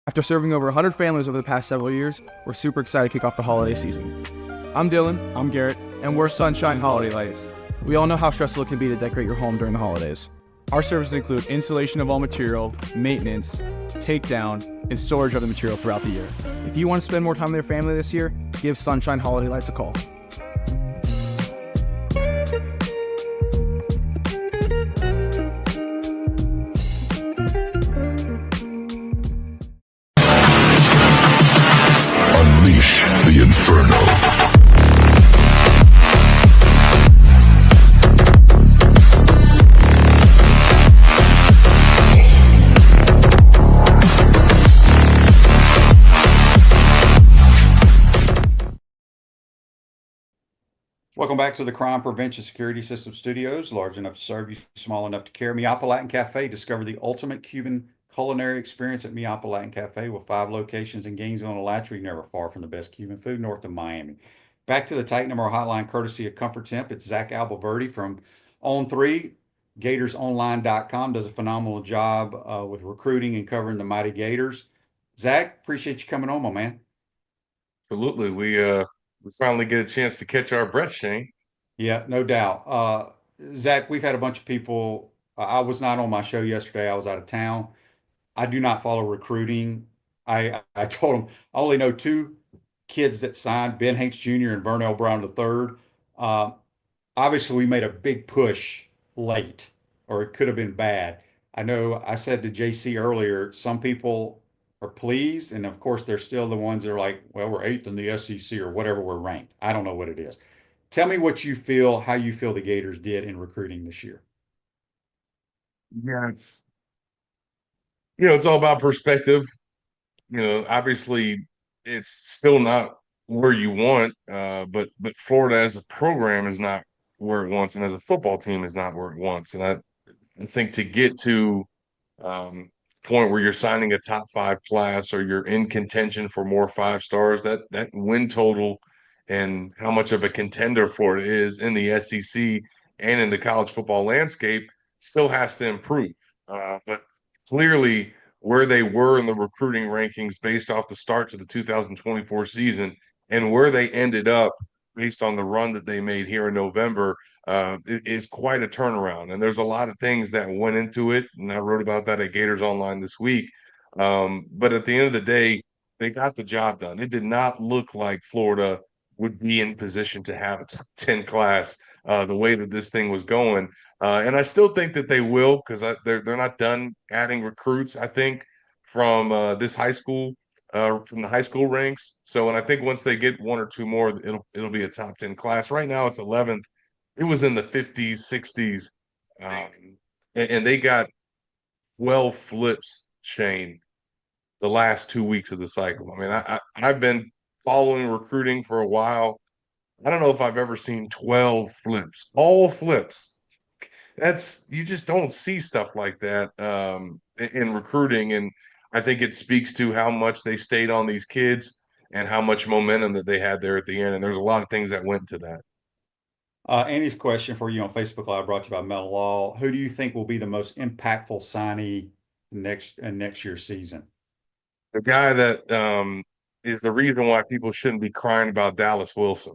S4: After serving over 100 families over the past several years, we're super excited to kick off the holiday season. I'm Dylan. I'm Garrett. And we're Sunshine Holiday Lights. We all know how stressful it can be to decorate your home during the holidays. Our services include installation of all material, maintenance, takedown, and storage of the material throughout the year. If you want to spend more time with your family this year, give Sunshine Holiday Lights a call.
S5: Unleash the Inferno.
S2: Welcome back to the Crime Prevention Security System Studios, large enough to serve you, small enough to care. Miapa Latin Cafe. Discover the ultimate Cuban culinary experience at Miapa Latin Cafe with 5 locations in Gainesville and Alachua. Never far from the best Cuban food north of Miami. Back to the Titan MR hotline, courtesy of Comfort Temp. It's Zach Abolverdi from On3, GatorsOnline.com. Does a phenomenal job with recruiting and covering the mighty Gators. Zach, appreciate you coming on, my man.
S6: Absolutely. We finally get a chance to catch our breath, Shane.
S2: Yeah, no doubt. Zach, we've had a bunch of people. I was not on my show yesterday. I was out of town. I do not follow recruiting. I told them I only know 2 kids that signed, Ben Hanks Jr. and Vernell Brown III. Obviously, we made a big push late, or it could have been bad. I know I said to JC earlier, some people are pleased, and of course, they're still the ones that are like, well, we're eighth in the SEC or whatever we're ranked. I don't know what it is. Tell me what you feel, how you feel the Gators did in recruiting this year.
S6: Yeah, it's all about perspective. Obviously it's still not where you want, but Florida as a program is not where it wants, and as a football team is not where it wants. And I think to get to point where you're signing a top five class or you're in contention for more five stars, that win total and how much of a contender for it is in the SEC and in the college football landscape still has to improve. But clearly, where they were in the recruiting rankings based off the start to the 2024 season and where they ended up based on the run that they made here in November is quite a turnaround. And there's a lot of things that went into it. And I wrote about that at Gators Online this week. But at the end of the day, they got the job done. It did not look like Florida would be in position to have a top 10 class the way that this thing was going. And I still think that they will, because they're not done adding recruits, I think, from this high school, from the high school ranks. So, and I think once they get one or two more, it'll be a top 10 class. Right now it's 11th. It was in the 50s, 60s. And they got 12 flips, Shane, the last 2 weeks of the cycle. I mean, I've been following recruiting for a while. I don't know if I've ever seen 12 flips, all flips. You just don't see stuff like that in recruiting. And I think it speaks to how much they stayed on these kids and how much momentum that they had there at the end. And there's a lot of things that went to that.
S2: Andy's question for you on Facebook Live brought to you by Mel Law. Who do you think will be the most impactful signee next year's season?
S6: The guy that is the reason why people shouldn't be crying about Dallas Wilson,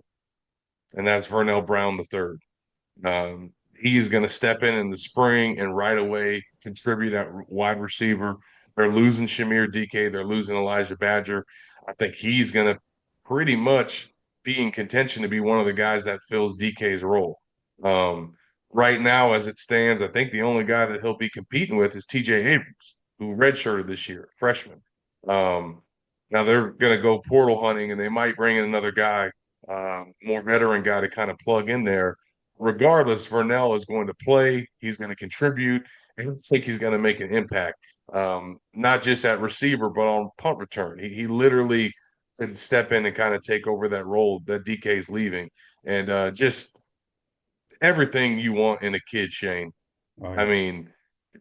S6: and that's Vernell Brown III. He is going to step in the spring and right away contribute at wide receiver. They're losing Shamir DK. They're losing Elijah Badger. I think he's going to pretty much be in contention to be one of the guys that fills DK's role. Right now, as it stands, I think the only guy that he'll be competing with is TJ Abrams, who redshirted this year, freshman. Now they're going to go portal hunting, and they might bring in another guy, more veteran guy to kind of plug in there. Regardless, Vernell is going to play. He's going to contribute, and I think he's going to make an impact, not just at receiver, but on punt return. He literally can step in and kind of take over that role that DK is leaving, and just everything you want in a kid, Shane.
S2: Oh,
S6: I
S2: yeah.
S6: mean,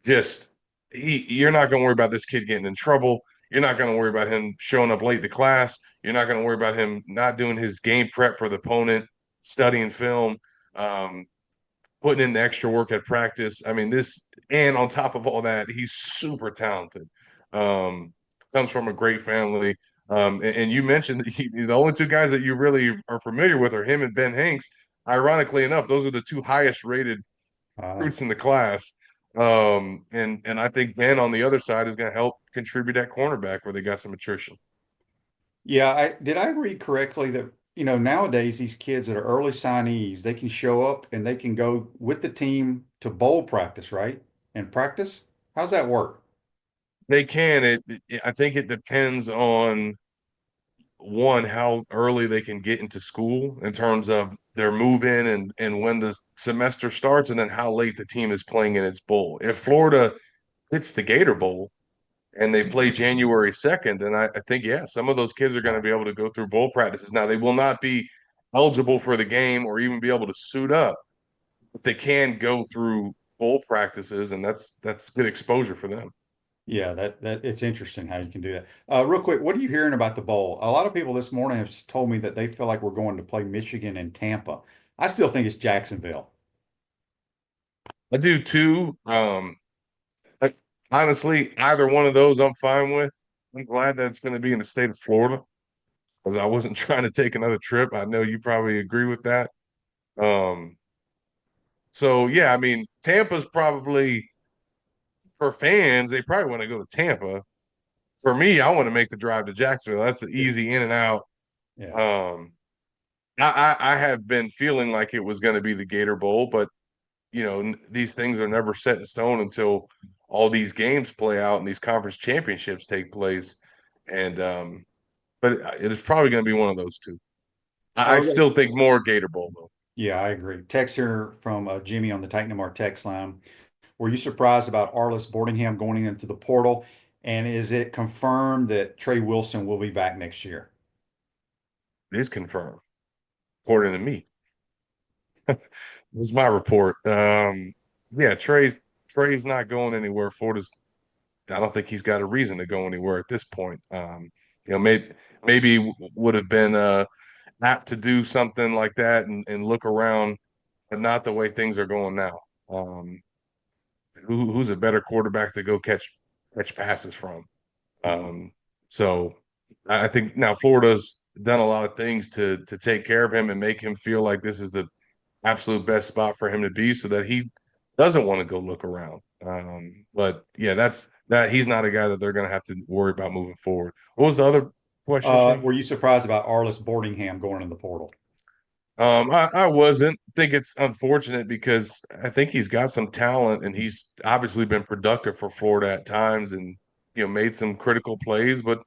S6: just you're not going to worry about this kid getting in trouble. You're not going to worry about him showing up late to class. You're not going to worry about him not doing his game prep for the opponent, studying film, um, putting in the extra work at practice. I mean, and on top of all that, he's super talented. Um, Comes from a great family. And you mentioned that the only two guys that you really are familiar with are him and Ben Hanks. Ironically enough, those are the two highest rated
S2: Uh,
S6: recruits in the class. And I think Ben on the other side is going to help contribute at cornerback where they got some attrition.
S2: yeah, did I read correctly that, nowadays these kids that are early signees, they can show up and they can go with the team to bowl practice, right? And practice? How's that work?
S6: They can. I think it depends on one, how early they can get into school in terms of their move in and when the semester starts, and then how late the team is playing in its bowl. If Florida hits the Gator Bowl and they play January 2nd, then I think, yeah, some of those kids are going to be able to go through bowl practices. Now, they will not be eligible for the game or even be able to suit up, but they can go through bowl practices, and that's good exposure for them.
S2: Yeah, that it's interesting how you can do that. Real quick, what are you hearing about the bowl? A lot of people this morning have told me that they feel like we're going to play Michigan and Tampa. I still think it's Jacksonville.
S6: I do too. Like, honestly, either one of those I'm fine with. I'm glad that it's going to be in the state of Florida because I wasn't trying to take another trip. I know you probably agree with that. Um, so yeah, I mean, Tampa's probably for fans, they probably want to go to Tampa. For me, I want to make the drive to Jacksonville. That's the easy in and out.
S2: Yeah.
S6: Um, I have been feeling like it was going to be the Gator Bowl, but these things are never set in stone until all these games play out and these conference championships take place. And but it is probably going to be one of those two. I
S2: Okay.
S6: still think more Gator Bowl though.
S2: Yeah, I agree. Text here from Jimmy on the Titan MR text line. Were you surprised about Arliss Boardingham going into the portal? And is it confirmed that Trey Wilson will be back next year?
S6: It is confirmed, according to me. This is my report. Yeah, Trey's not going anywhere. Florida's. I don't think he's got a reason to go anywhere at this point. Maybe would have been apt to do something like that and look around, but not the way things are going now. Who's a better quarterback to go catch passes from? So I think now Florida's done a lot of things to take care of him and make him feel like this is the absolute best spot for him to be, so that he doesn't want to go look around. But yeah, that he's not a guy that they're going to have to worry about moving forward. What was the other question, Shane?
S2: Were you surprised about Arliss Boardingham going in the portal?
S6: I wasn't. I think it's unfortunate because I think he's got some talent and he's obviously been productive for Florida at times and made some critical plays, but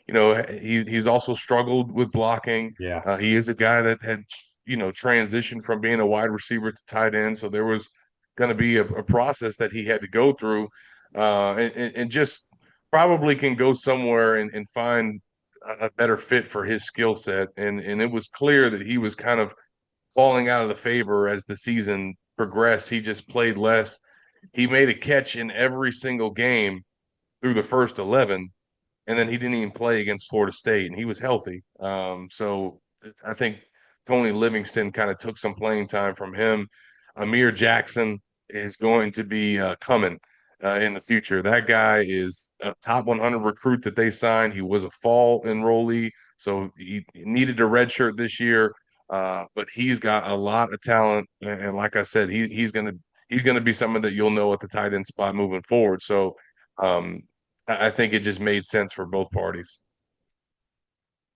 S6: he's also struggled with blocking.
S2: Yeah.
S6: He is a guy that had transitioned from being a wide receiver to tight end, so there was going to be a process that he had to go through, and just probably can go somewhere and find a better fit for his skill set. And it was clear that he was kind of falling out of the favor as the season progressed. He just played less. He made a catch in every single game through the first 11, and then he didn't even play against Florida State, and he was healthy. So I think Tony Livingston kind of took some playing time from him. Amir Jackson is going to be coming in the future. That guy is a top 100 recruit that they signed. He was a fall enrollee, so he needed a red shirt this year, but he's got a lot of talent. And like I said, he's gonna be someone that you'll know at the tight end spot moving forward. So I think it just made sense for both parties.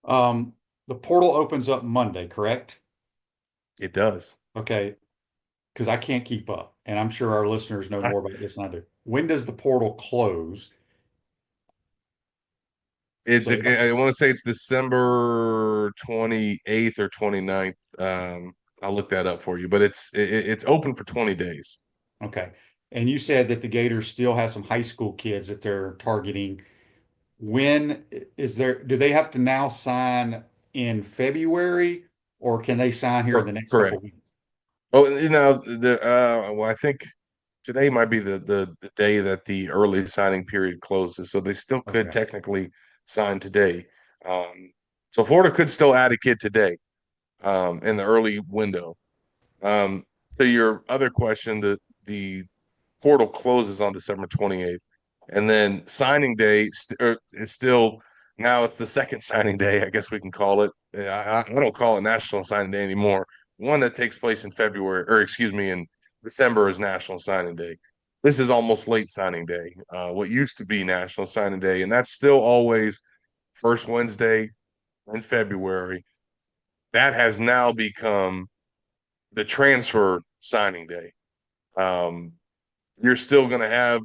S2: The portal opens up Monday, correct?
S6: It does.
S2: Okay, because I can't keep up, and I'm sure our listeners know more about this than I do. When does the portal close?
S6: I want to say it's December 28th or 29th. I'll look that up for you, but it's open for 20 days.
S2: Okay. And you said that the Gators still have some high school kids that they're targeting. When do they have to now sign in February, or can they sign here in the next couple
S6: Correct.
S2: of weeks?
S6: Oh, well, I think today might be the day that the early signing period closes, so they still could
S2: Okay.
S6: technically sign today. So Florida could still add a kid today, in the early window. To your other question, the portal closes on December 28th, and then signing day is still, now it's the second signing day, I guess we can call it. I don't call it National Signing Day anymore. The one that takes place in February, or excuse me, in December is National Signing Day. This is almost late signing day, what used to be National Signing Day, and that's still always first Wednesday in February. That has now become the transfer signing day. You're still going to have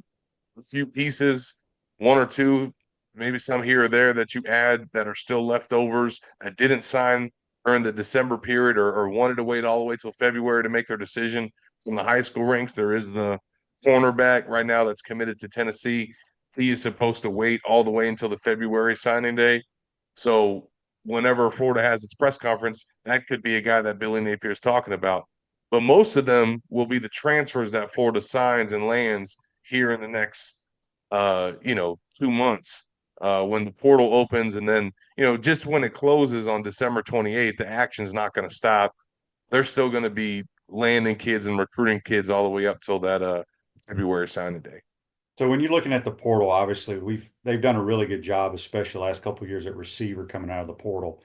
S6: a few pieces, one or two, maybe some here or there that you add that are still leftovers that didn't sign during the December period or wanted to wait all the way till February to make their decision from the high school ranks. There is the cornerback right now that's committed to Tennessee. He is supposed to wait all the way until the February signing day. So whenever Florida has its press conference, that could be a guy that Billy Napier is talking about. But most of them will be the transfers that Florida signs and lands here in the next 2 months, when the portal opens. And then just when it closes on December 28th, the action's not going to stop. They're still going to be landing kids and recruiting kids all the way up till that February signing day.
S2: So when you're looking at the portal, obviously they've done a really good job, especially the last couple of years at receiver coming out of the portal.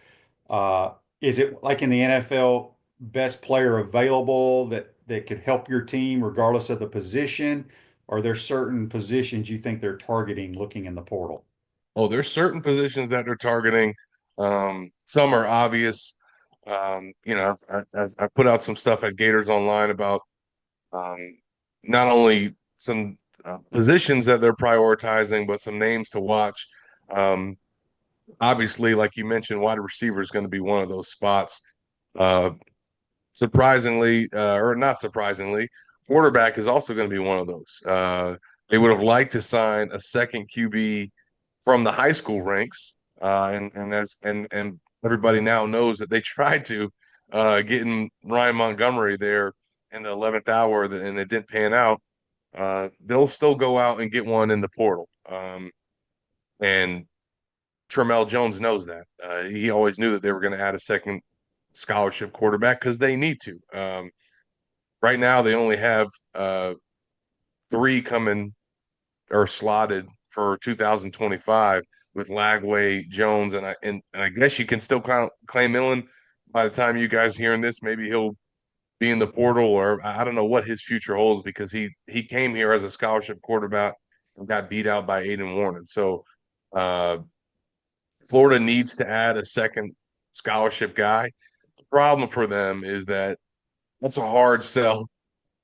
S2: Is it like in the NFL, best player available that could help your team regardless of the position? Or are there certain positions you think they're targeting looking in the portal?
S6: Oh, there's certain positions that they're targeting. Some are obvious. I put out some stuff at Gators Online about not only some positions that they're prioritizing, but some names to watch. Obviously, like you mentioned, wide receiver is going to be one of those spots. Uh, Surprisingly, or not surprisingly, quarterback is also going to be one of those. They would have liked to sign a second QB from the high school ranks, and everybody now knows that they tried to getting Ryan Montgomery there in the 11th hour, and it didn't pan out. They'll still go out and get one in the portal, and Tramel Jones knows that. He always knew that they were going to add a second scholarship quarterback because they need to. Right now, they only have three coming or slotted for 2025 with Lagway, Jones, and I guess you can still claim Millen. By the time you guys hearing this, maybe he'll be in the portal, or I don't know what his future holds because he came here as a scholarship quarterback and got beat out by Aiden Warren. So Florida needs to add a second scholarship guy. The problem for them is that that's a hard sell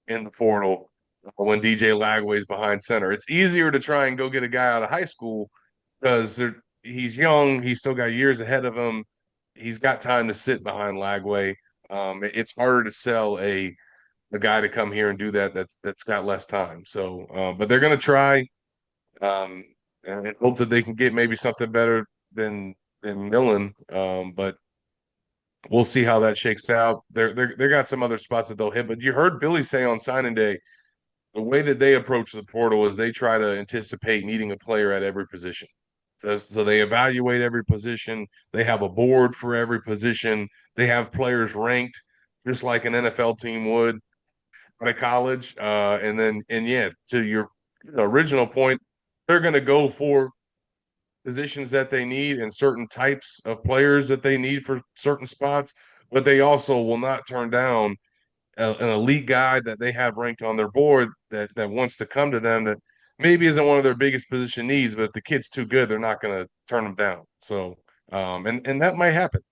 S6: in the portal when DJ Lagway's behind center. It's easier to try and go get a guy out of high school because he's young, he's still got years ahead of him. He's got time to sit behind Lagway. It's harder to sell a guy to come here and do that's got less time. So, but they're going to try and hope that they can get maybe something better than Millen. But we'll see how that shakes out. They got some other spots that they'll hit. But you heard Billy say on signing day, the way that they approach the portal is they try to anticipate needing a player at every position. So they evaluate every position. They have a board for every position. They have players ranked just like an NFL team would at a college. To your original point, they're going to go for positions that they need and certain types of players that they need for certain spots, but they also will not turn down an elite guy that they have ranked on their board that wants to come to them that maybe isn't one of their biggest position needs, but if the kid's too good, they're not going to turn them down. So, and that might happen.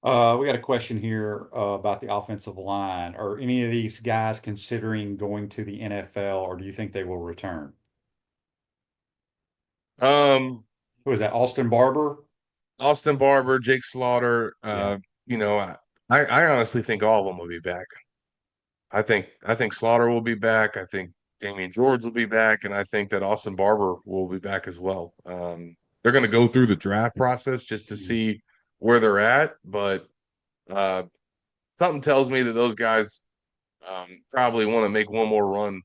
S2: We got a question here about the offensive line. Are any of these guys considering going to the NFL, or do you think they will return? Who is that? Austin Barber?
S6: Austin Barber, Jake Slaughter.
S2: Yeah.
S6: I honestly think all of them will be back. I think Slaughter will be back. I think Damian George will be back, and I think that Austin Barber will be back as well. They're going to go through the draft process just to see where they're at, but something tells me that those guys probably want to make one more run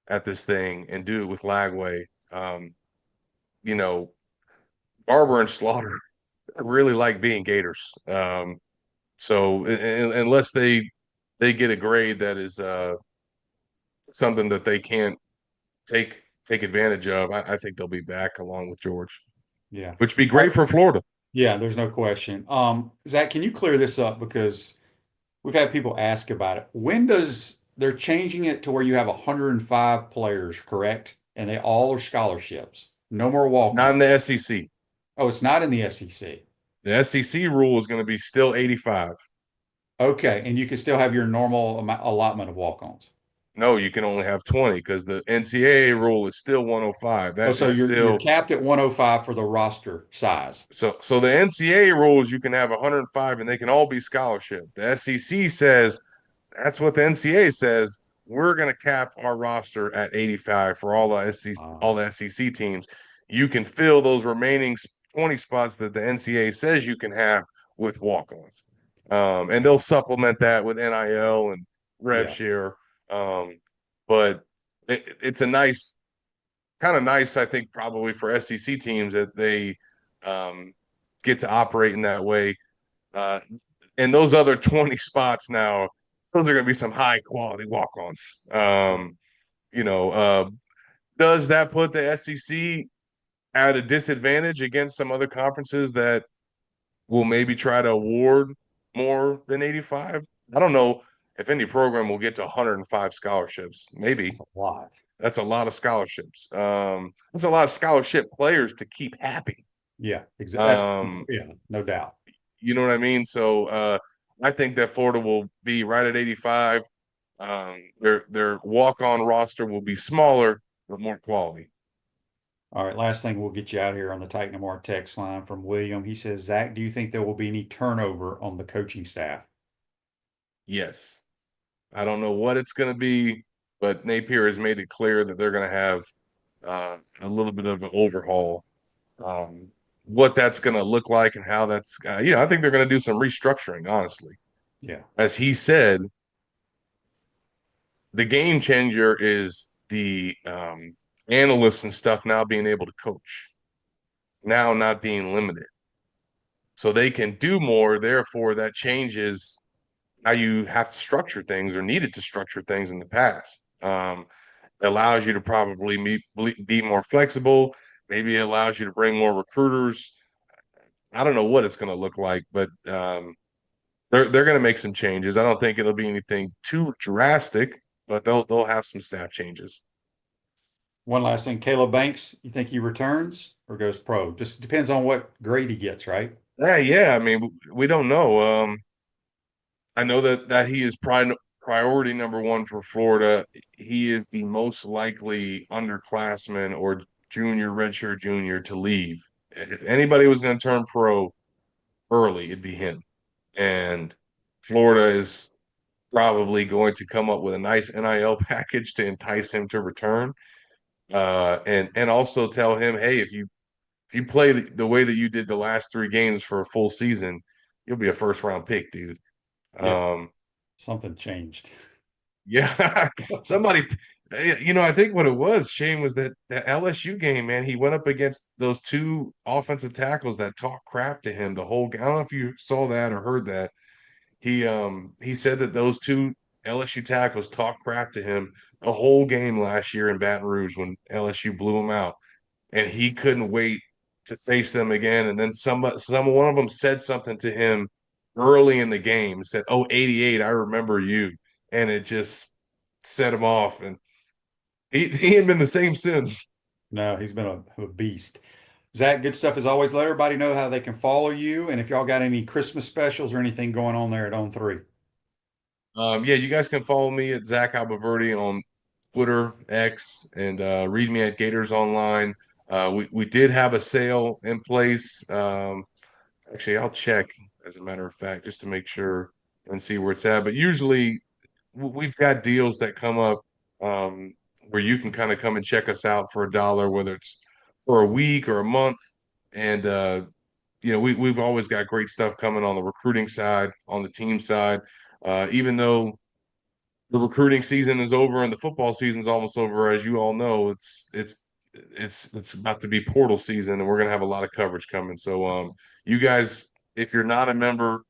S6: at this thing and do it with Lagway. Barber and Slaughter really like being Gators. So unless they get a grade that is something that they can't take advantage of, I think they'll be back along with George.
S2: Yeah.
S6: Which would be great for Florida.
S2: Yeah, there's no question. Zach, can you clear this up? Because we've had people ask about it. When they're changing it to where you have 105 players, correct? And they all are scholarships. No more walk-ons.
S6: Not in the SEC.
S2: Oh, it's not in the SEC.
S6: The SEC rule is going to be still 85.
S2: Okay, and you can still have your normal allotment of walk-ons.
S6: No, you can only have 20 because the NCAA rule is still 105.
S2: So you're capped at 105 for the roster size.
S6: So the NCAA rules, you can have 105 and they can all be scholarship. The SEC says that's what the NCAA says. We're going to cap our roster at 85 for all the SEC teams. You can fill those remaining 20 spots that the NCAA says you can have with walk-ons. And they'll supplement that with NIL and rev share. But it's a nice, I think, probably for SEC teams that they get to operate in that way. And those other 20 spots now, those are going to be some high quality walk-ons. Does that put the SEC at a disadvantage against some other conferences that will maybe try to award more than 85? I don't know if any program will get to 105 scholarships. Maybe.
S2: That's a lot.
S6: That's a lot of scholarships. That's a lot of scholarship players to keep happy.
S2: Yeah, exactly. No doubt.
S6: You know what I mean? So I think that Florida will be right at 85. Their walk-on roster will be smaller but more quality.
S2: All right, last thing, we'll get you out here on the Titan More text line from William. He says, Zach, do you think there will be any turnover on the coaching staff?
S6: Yes. I don't know what it's going to be, but Napier has made it clear that they're going to have a little bit of an overhaul. What that's going to look like and how that's, I think they're going to do some restructuring, honestly.
S2: Yeah.
S6: As he said, the game changer is the analysts and stuff now being able to coach, now not being limited. So they can do more. Therefore, that changes how you have to structure things or needed to structure things in the past. Allows you to probably be more flexible. Maybe it allows you to bring more recruiters. I don't know what it's going to look like, but they're going to make some changes. I don't think it'll be anything too drastic, but they'll have some staff changes.
S2: One last thing, Caleb Banks, you think he returns or goes pro? Just depends on what grade he gets, right?
S6: Yeah. I mean, we don't know. I know that he is priority number one for Florida. He is the most likely underclassman or redshirt junior to leave. If anybody was going to turn pro early, it'd be him. And Florida is probably going to come up with a nice NIL package to entice him to return. And also tell him, hey, if you play the way that you did the last 3 games for a full season, you'll be a first round pick, dude.
S2: Yeah. Something changed.
S6: Yeah, somebody, I think what it was, Shane, was that LSU game, man, he went up against those 2 offensive tackles that talked crap to him the whole game. I don't know if you saw that or heard that. He said that those 2 LSU tackles talked crap to him the whole game last year in Baton Rouge when LSU blew him out, and he couldn't wait to face them again. And then one of them said something to him early in the game, said, "Oh, 88, I remember you." And it just set him off. And he ain't been the same since.
S2: No, he's been a beast. Zach, good stuff as always. Let everybody know how they can follow you and if y'all got any Christmas specials or anything going on there at On 3.
S6: Yeah, you guys can follow me at Zach Abolverdi on Twitter, X, and read me at Gators Online. We did have a sale in place. Actually, I'll check, as a matter of fact, just to make sure and see where it's at. But usually we've got deals that come up where you can kind of come and check us out for $1, whether it's for a week or a month. And we've always got great stuff coming on the recruiting side, on the team side. Even though the recruiting season is over and the football season is almost over, as you all know, it's about to be portal season, and we're gonna have a lot of coverage coming. So you guys, if you're not a member,